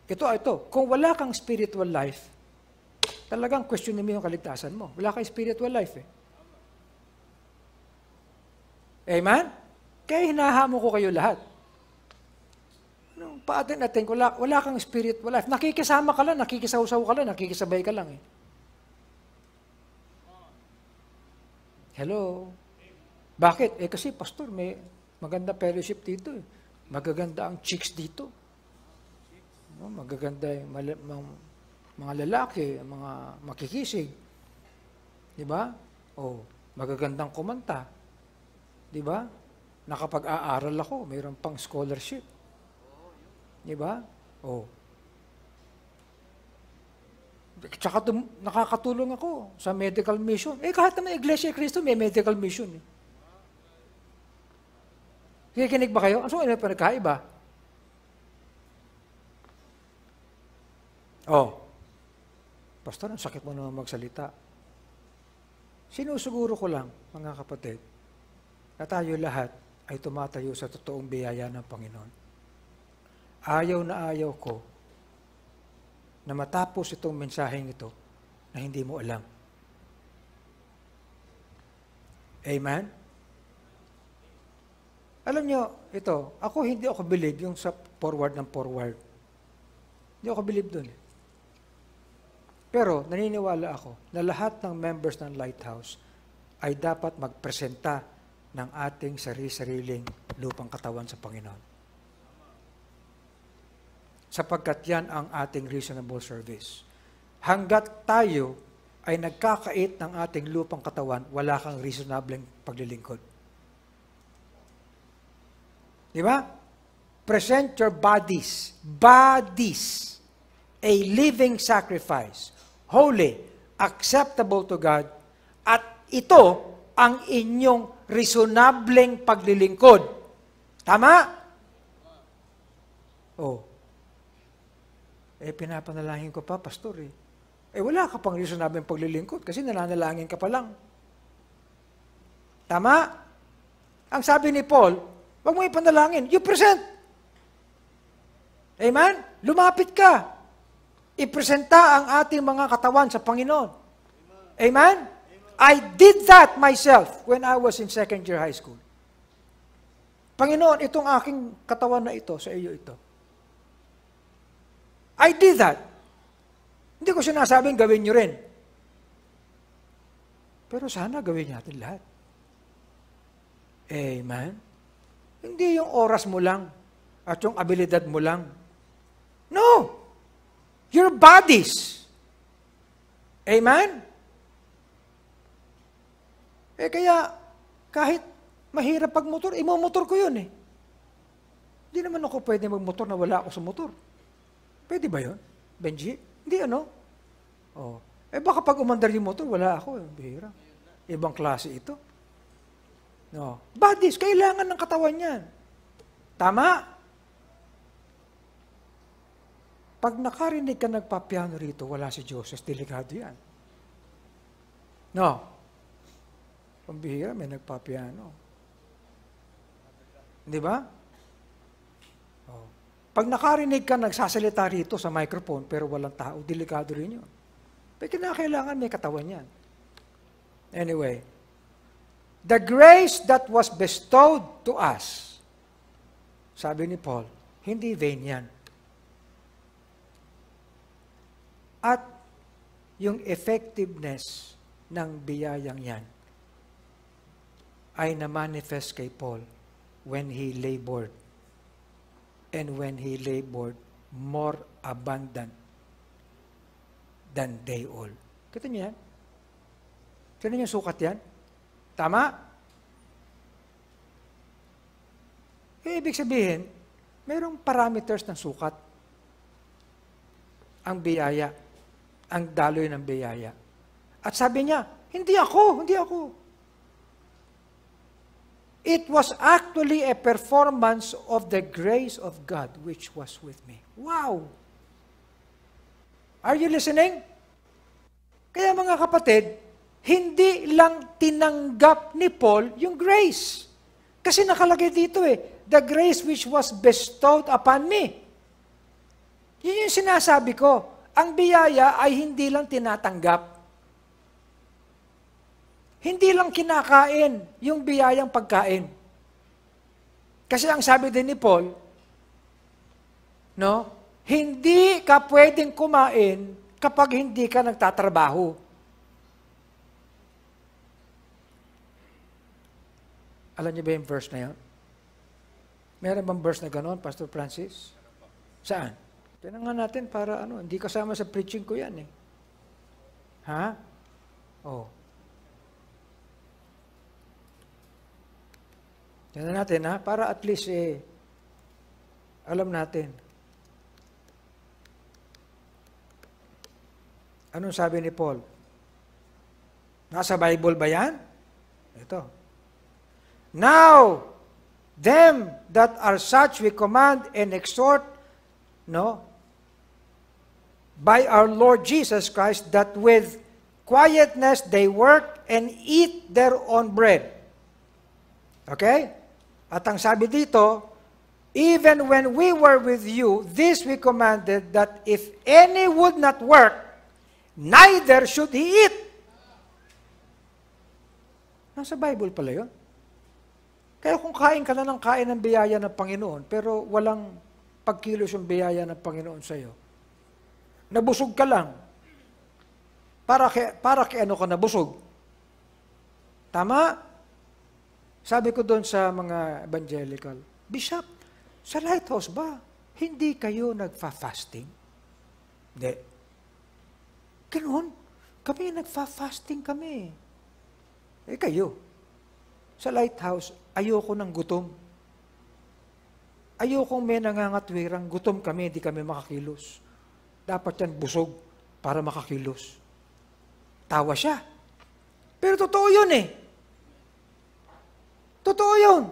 Ito, kung wala kang spiritual life, talagang questionin mo yung kaligtasan mo. Wala kang spiritual life eh. Amen? Kaya hinahamo ko kayo lahat. Paatin-atin, wala kang spiritual life. Nakikisama ka lang, nakikisaw-saw ka lang, nakikisabay ka lang eh. Hello? Bakit? Kasi pastor, may maganda fellowship dito eh. Magaganda ang chicks dito. Magaganda yung mga lalaki, mga makikisig. Di ba? Magagandang kumanta. Di ba? Nakapag-aaral ako, mayroon pang scholarship. Di ba? Tsaka nakakatulong ako sa medical mission. Kahit naman Iglesia ni Cristo, may medical mission. Kikinig ba kayo? Ano yung pinagkaiba? Pastor, ang sakit mo naman magsalita. Sinusuguro ko lang, mga kapatid, na tayo lahat ay tumatayo sa totoong biyaya ng Panginoon. Ayaw na ayaw ko na matapos itong mensaheng ito na hindi mo alam. Amen? Alam nyo, hindi ako believe yung sa forward ng forward. Hindi ako believe dun. Pero naniniwala ako na lahat ng members ng Lighthouse ay dapat magpresenta ng ating sarili-sariling lupang katawan sa Panginoon. Sapagkat yan ang ating reasonable service. Hanggat tayo ay nagkakait ng ating lupang katawan, wala kang reasonable paglilingkod. Di ba? Present your bodies, a living sacrifice, holy, acceptable to God, at ito ang inyong reasonableng paglilingkod. Tama? Pinapanalangin ko pa, pastor wala ka pang reasonableng paglilingkod kasi nananalangin ka pa lang. Tama? Ang sabi ni Paul, wag mo ipanalangin, you present. Amen? Lumapit ka. Ipresenta ang ating mga katawan sa Panginoon. Amen? I did that myself when I was in second year high school. Panginoon, itong aking katawan na ito, sa iyo ito. I did that. Hindi ko sinasabing gawin nyo rin. Pero sana gawin natin lahat. Amen? Hindi yung oras mo lang at yung abilidad mo lang. No! Your bodies. Amen? Kaya, kahit mahirap pagmotor, imomotor ko yun Hindi naman ako pwede magmotor na wala ako sa motor. Pwede ba yun? Benji? Hindi baka pag umandar yung motor, wala ako. Bihira. Ibang klase ito. No. Bodies, kailangan ng katawan yan. Tama? Pag nakarinig ka nagpapiano rito, wala si Joseph, delikado yan. No. Pambihira, may nagpapiano. Di ba? Pag nakarinig ka nagsasalita rito sa microphone, pero walang tao, delikado rin yun. Pero kinakailangan may katawan yan. Anyway, the grace that was bestowed to us, sabi ni Paul, hindi vain yan. At yung effectiveness ng biyayang yan ay na-manifest kay Paul when he labored. And when he labored, more abundant than they all. Kita niyo yan? Kita niyo yung sukat yan? Tama? Ibig sabihin, mayroong parameters ng sukat. Ang biyaya. Ang daloy ng biyaya. At sabi niya, Hindi ako. It was actually a performance of the grace of God which was with me. Wow! Are you listening? Kaya mga kapatid, hindi lang tinanggap ni Paul yung grace. Kasi nakalagay dito the grace which was bestowed upon me. Yun yung sinasabi ko. Ang biyaya ay hindi lang tinatanggap. Hindi lang kinakain yung biyayang pagkain. Kasi ang sabi din ni Paul, no, hindi ka pwedeng kumain kapag hindi ka nagtatrabaho. Alam niyo ba yung verse na yun? Meron bang verse na gano'n, Pastor Francis? Saan? Tinangan natin para hindi kasama sa preaching ko yan Ha? Oh. Tingnan natin para at least alam natin. Anong sabi ni Paul? Nasa Bible ba yan? Ito. Now, them that are such we command and exhort, by our Lord Jesus Christ, that with quietness they work and eat their own bread. Okay? At ang sabi dito, even when we were with you, this we commanded, that if any would not work, neither should he eat. Nasa Bible pala yun. Kaya kung kain ka na ng kain ng biyaya ng Panginoon, pero walang pagkilos yung biyaya ng Panginoon sa'yo, nabusog ka lang. Para kay ano ka nabusog? Tama? Sabi ko doon sa mga evangelical, Bishop, sa Lighthouse ba, hindi kayo nagfa-fasting? Hindi. Ganoon, kami nagfa-fasting kami. Kayo. Sa Lighthouse, ayoko ng gutom. Ayokong may nangangatwirang gutom kami, hindi kami makakilos. Dapat yan busog para makakilos. Tawa siya. Pero totoo yun Totoo yun.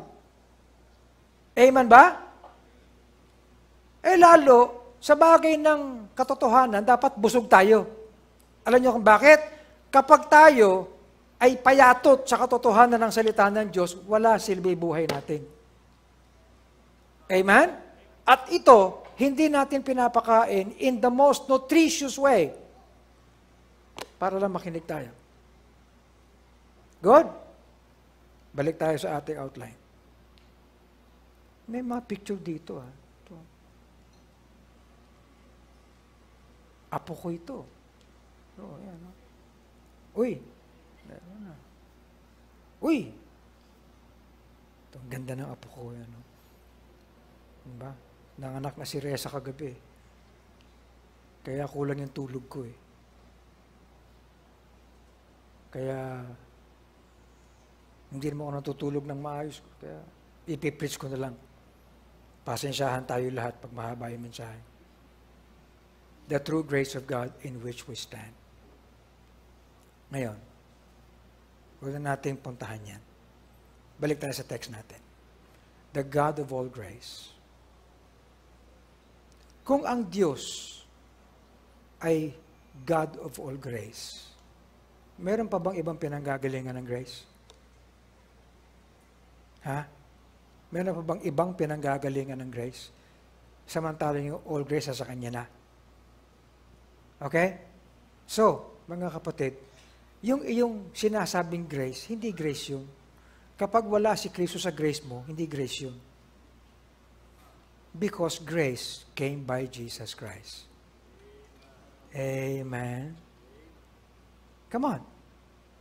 Amen ba? Lalo, sa bagay ng katotohanan, dapat busog tayo. Alam niyo kung bakit? Kapag tayo ay payatot sa katotohanan ng salita ng Diyos, wala silbi buhay natin. Amen? At ito, hindi natin pinapakain in the most nutritious way para lang makinig tayo. Good? Balik tayo sa ating outline. May mga picture dito. Ito. Apo ko ito. Yan. Uy! Uy! Ito, ang ganda ng apo ko. Yan. Diba? Nanganak na si Reza kagabi. Kaya kulang yung tulog ko Kaya hindi naman ako natutulog ng maayos. Kaya ipipreach ko na lang. Pasensyahan tayo lahat pag mahaba yung mensahe. The true grace of God in which we stand. Ngayon, huwag na natin puntahan yan. Balik tayo sa text natin. The God of all grace. Kung ang Diyos ay God of all grace, meron pa bang ibang pinanggagalingan ng grace? Meron pa bang ibang pinanggagalingan ng grace? Samantalang yung all grace sa Kanya na. Okay? So, mga kapatid, yung iyong sinasabing grace, hindi grace yun. Kapag wala si Kristo sa grace mo, hindi grace yun. Because grace came by Jesus Christ. Amen. Come on.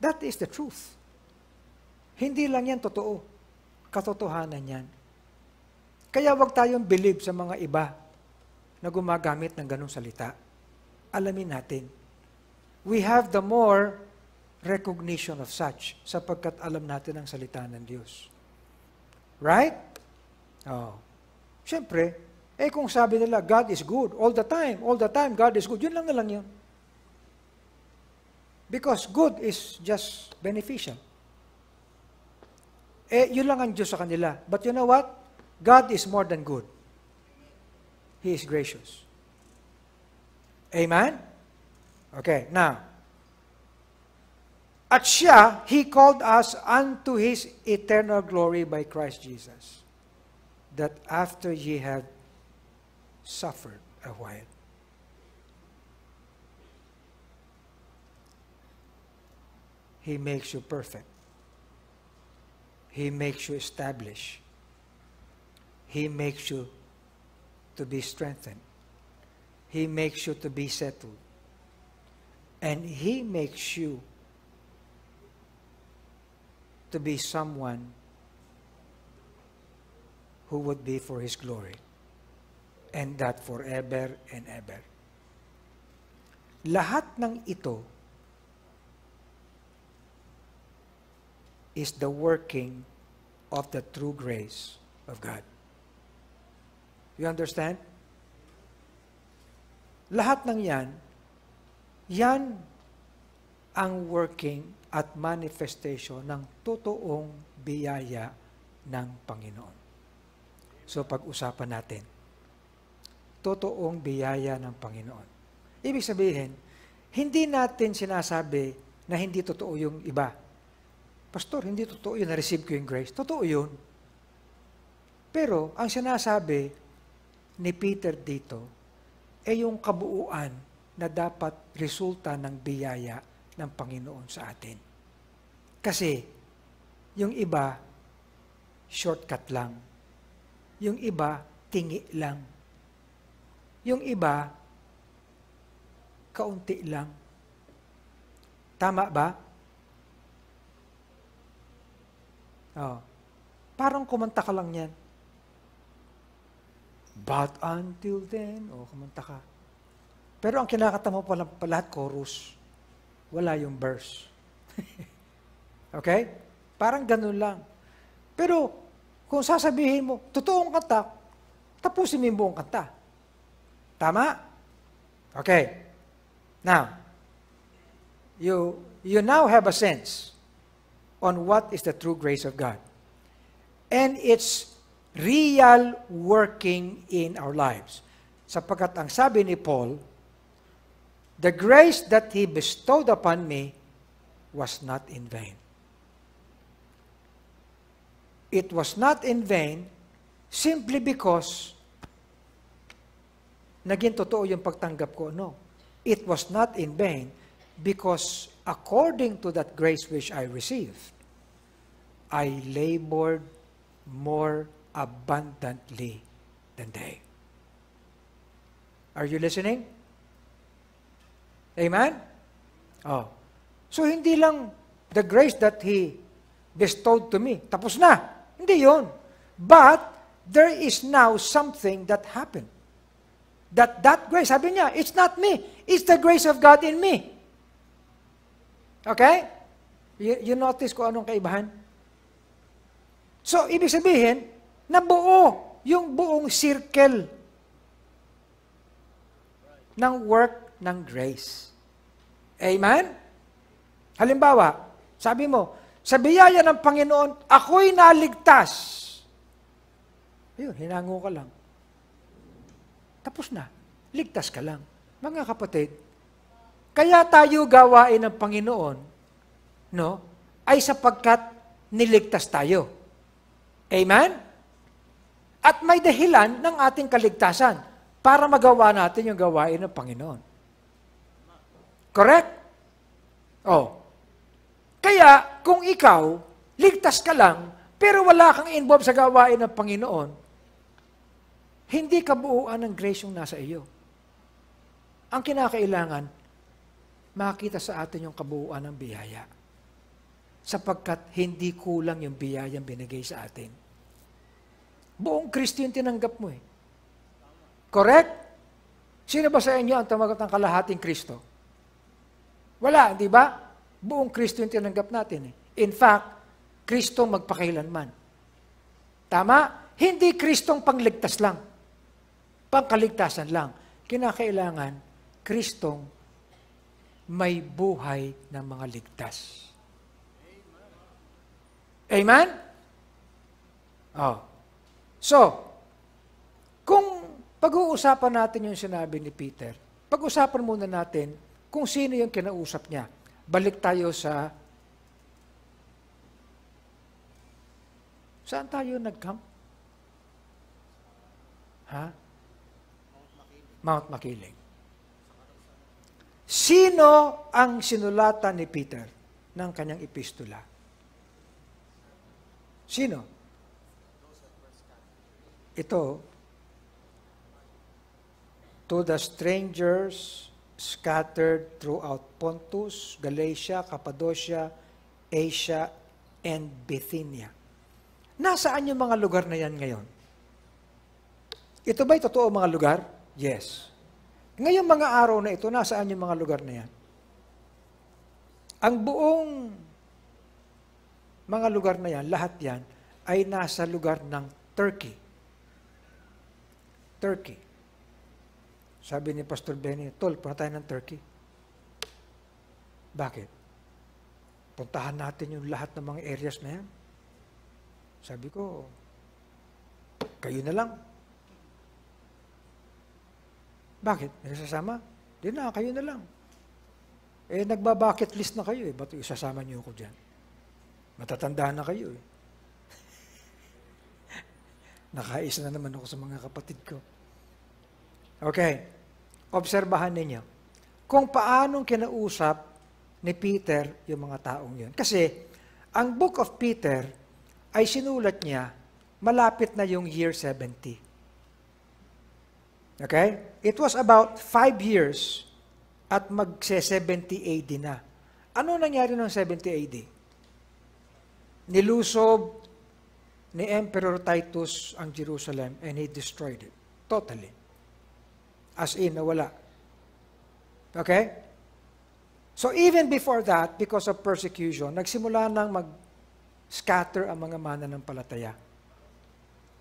That is the truth. Hindi lang yan totoo. Katotohanan yan. Kaya wag tayong believe sa mga iba na gumagamit ng ganong salita. Alamin natin. We have the more recognition of such sapagkat alam natin ang salita ng Diyos. Right? Siyempre, kung sabi nila, God is good all the time, God is good, yun lang na lang yun. Because good is just beneficial. Yun lang ang Diyos sa kanila. But you know what? God is more than good. He is gracious. Amen? Okay, now. At siya, He called us unto His eternal glory by Christ Jesus, that after ye have suffered a while. He makes you perfect. He makes you establish. He makes you to be strengthened. He makes you to be settled. And He makes you to be someone who would be for His glory. And that forever and ever. Lahat ng ito is the working of the true grace of God. You understand? Lahat ng yan ang working at manifestation ng totoong biyaya ng Panginoon. So pag-usapan natin, totoong biyaya ng Panginoon. Ibig sabihin, hindi natin sinasabi na hindi totoo yung iba. Pastor, hindi totoo yun, na-receive ko yung grace. Totoo yun. Pero, ang sinasabi ni Peter dito, ay yung kabuuan na dapat resulta ng biyaya ng Panginoon sa atin. Kasi, yung iba, shortcut lang. Yung iba, tingi lang. Yung iba, kaunti lang. Tama ba? Oh. Parang kumanta ka lang yan. But until then, kumanta ka. Pero ang kinakanta mo pala lahat chorus. Wala yung verse. Okay? Parang ganun lang. Pero, kung sasabihin mo, totoong kanta, tapusin mo yung buong kanta. Tama? Okay. Now, you now have a sense on what is the true grace of God. And its real working in our lives. Sapagkat ang sabi ni Paul, the grace that He bestowed upon me was not in vain. It was not in vain simply because naging totoo yung pagtanggap ko. No. It was not in vain because according to that grace which I received, I labored more abundantly than they. Are you listening? Amen? Oh. So, hindi lang the grace that He bestowed to me. Tapos na. Hindi yun. But, there is now something that happened. That grace, sabi niya, it's not me. It's the grace of God in me. Okay? You notice kung anong kaibahan? So, ibig sabihin, nabuo yung buong circle ng work ng grace. Amen? Halimbawa, sabi mo, sa biyaya ng Panginoon, ako'y naligtas. Ayun, hinango ka lang. Tapos na. Ligtas ka lang. Mga kapatid, kaya tayo gawain ng Panginoon, no, ay sapagkat niligtas tayo. Amen? At may dahilan ng ating kaligtasan para magawa natin yung gawain ng Panginoon. Correct? Oh. Kaya, kung ikaw, ligtas ka lang, pero wala kang involved sa gawain ng Panginoon, hindi kabuuan ng grace yung nasa iyo. Ang kinakailangan, makita sa atin yung kabuuan ng biyaya. Sapagkat hindi kulang yung biyayang binigay sa atin. Buong Kristo yung tinanggap mo eh. Correct? Sino ba sa inyo ang tumagot ng kalahating Kristo? Wala, di ba? Buong Kristo yung tinanggap natin eh. In fact, Kristo magpakailanman. Tama? Hindi Kristong pangligtas lang. Pangkaligtasan lang. Kinakailangan, Kristong may buhay ng mga ligtas. Amen? Oh. So, kung pag-uusapan natin yung sinabi ni Peter, pag-usapan muna natin kung sino yung kinausap niya. Balik tayo sa... Saan tayo nag-camp? Ha? Mount Makiling. Sino ang sinulatan ni Peter ng kanyang epistola? Sino? Ito, to the strangers scattered throughout Pontus, Galatia, Cappadocia, Asia, and Bithynia. Nasaan yung mga lugar na yan ngayon? Ito ba'y totoo mga lugar? Yes. Ngayong mga araw na ito, nasaan yung mga lugar na yan? Ang buong mga lugar na yan, lahat yan, ay nasa lugar ng Turkey. Turkey. Sabi ni Pastor Benny, Tol, punta tayo ng Turkey. Bakit? Puntahan natin yung lahat ng mga areas na yan. Sabi ko, kayo na lang. Bakit? Nagsasama? Di na, kayo na lang. Eh, nagba-bucket list na kayo eh. Ba't isasama niyo ako dyan? Matatandaan na kayo eh. Nakaisa na naman ako sa mga kapatid ko. Okay. Obserbahan ninyo. Kung paanong kinausap ni Peter yung mga taong yun. Kasi, ang book of Peter ay sinulat niya malapit na yung year 70. Okay? It was about 5 years at magse-70 AD na. Ano nangyari noong 70 AD? Nilusob ni Emperor Titus ang Jerusalem and he destroyed it. Totally. As in, nawala. Okay? So even before that, because of persecution, nagsimula nang mag-scatter ang mga mananampalataya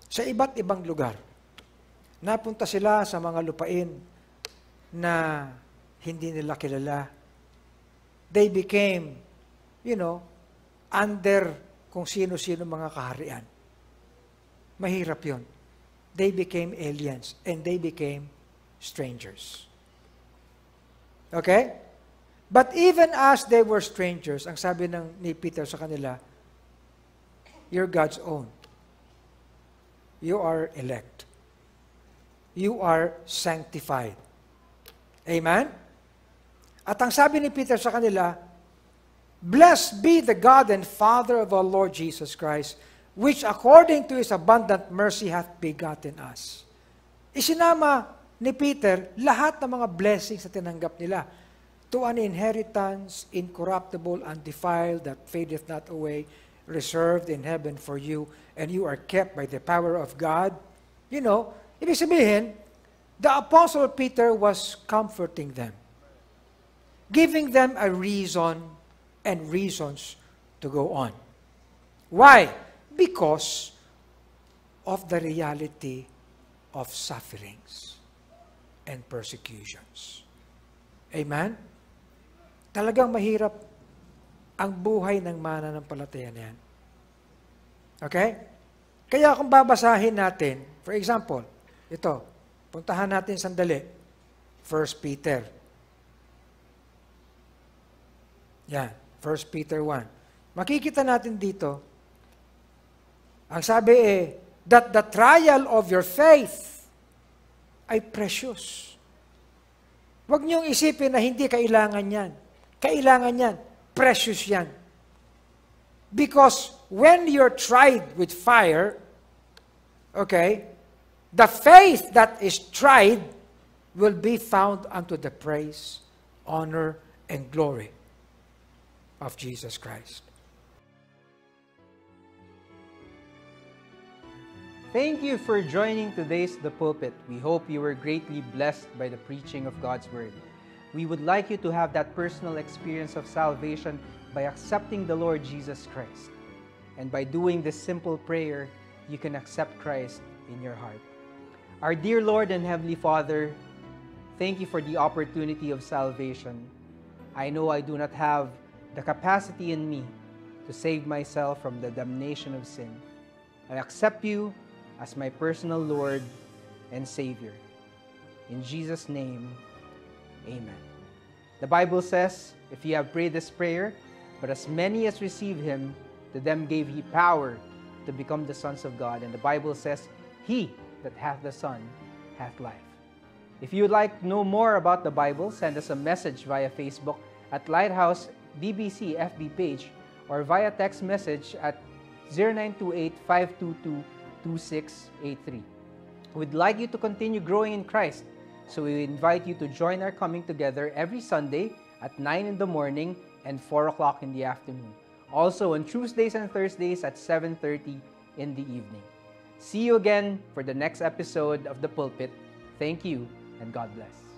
sa iba't ibang lugar. Napunta sila sa mga lupain na hindi nila kilala. They became, under kung sino-sino mga kaharian. Mahirap yun. They became aliens and they became strangers. Okay? But even as they were strangers, ang sabi ni Peter sa kanila, you're God's own. You are elect. You are sanctified. Amen? At ang sabi ni Peter sa kanila, blessed be the God and Father of our Lord Jesus Christ, which according to His abundant mercy hath begotten us. Isinama ni Peter lahat ng mga blessings na tinanggap nila to an inheritance incorruptible, undefiled, that fadeth not away, reserved in heaven for you, and you are kept by the power of God. Ibig sabihin, the Apostle Peter was comforting them, giving them a reason and reasons to go on. Why? Because of the reality of sufferings and persecutions. Amen? Talagang mahirap ang buhay ng mananampalataya na yan. Okay? Kaya kung babasahin natin, for example, ito, puntahan natin sandali. 1 Peter. Yan, 1 Peter 1. Makikita natin dito, ang sabi that the trial of your faith ay precious. Huwag niyong isipin na hindi kailangan yan. Kailangan yan. Precious yan. Because when you're tried with fire, okay, the faith that is tried will be found unto the praise, honor, and glory of Jesus Christ. Thank you for joining today's The Pulpit. We hope you were greatly blessed by the preaching of God's Word. We would like you to have that personal experience of salvation by accepting the Lord Jesus Christ. And by doing this simple prayer, you can accept Christ in your heart. Our dear Lord and Heavenly Father, thank you for the opportunity of salvation. I know I do not have the capacity in me to save myself from the damnation of sin. I accept you as my personal Lord and Savior. In Jesus' name, amen. The Bible says, if ye have prayed this prayer, but as many as received him, to them gave he power to become the sons of God. And the Bible says, he that hath the Son hath life. If you would like to know more about the Bible, send us a message via Facebook at Lighthouse BBC FB page or via text message at 0928-522-2683. We'd like you to continue growing in Christ, so we invite you to join our coming together every Sunday at 9 in the morning and 4 o'clock in the afternoon. Also on Tuesdays and Thursdays at 7:30 in the evening. See you again for the next episode of The Pulpit. Thank you and God bless.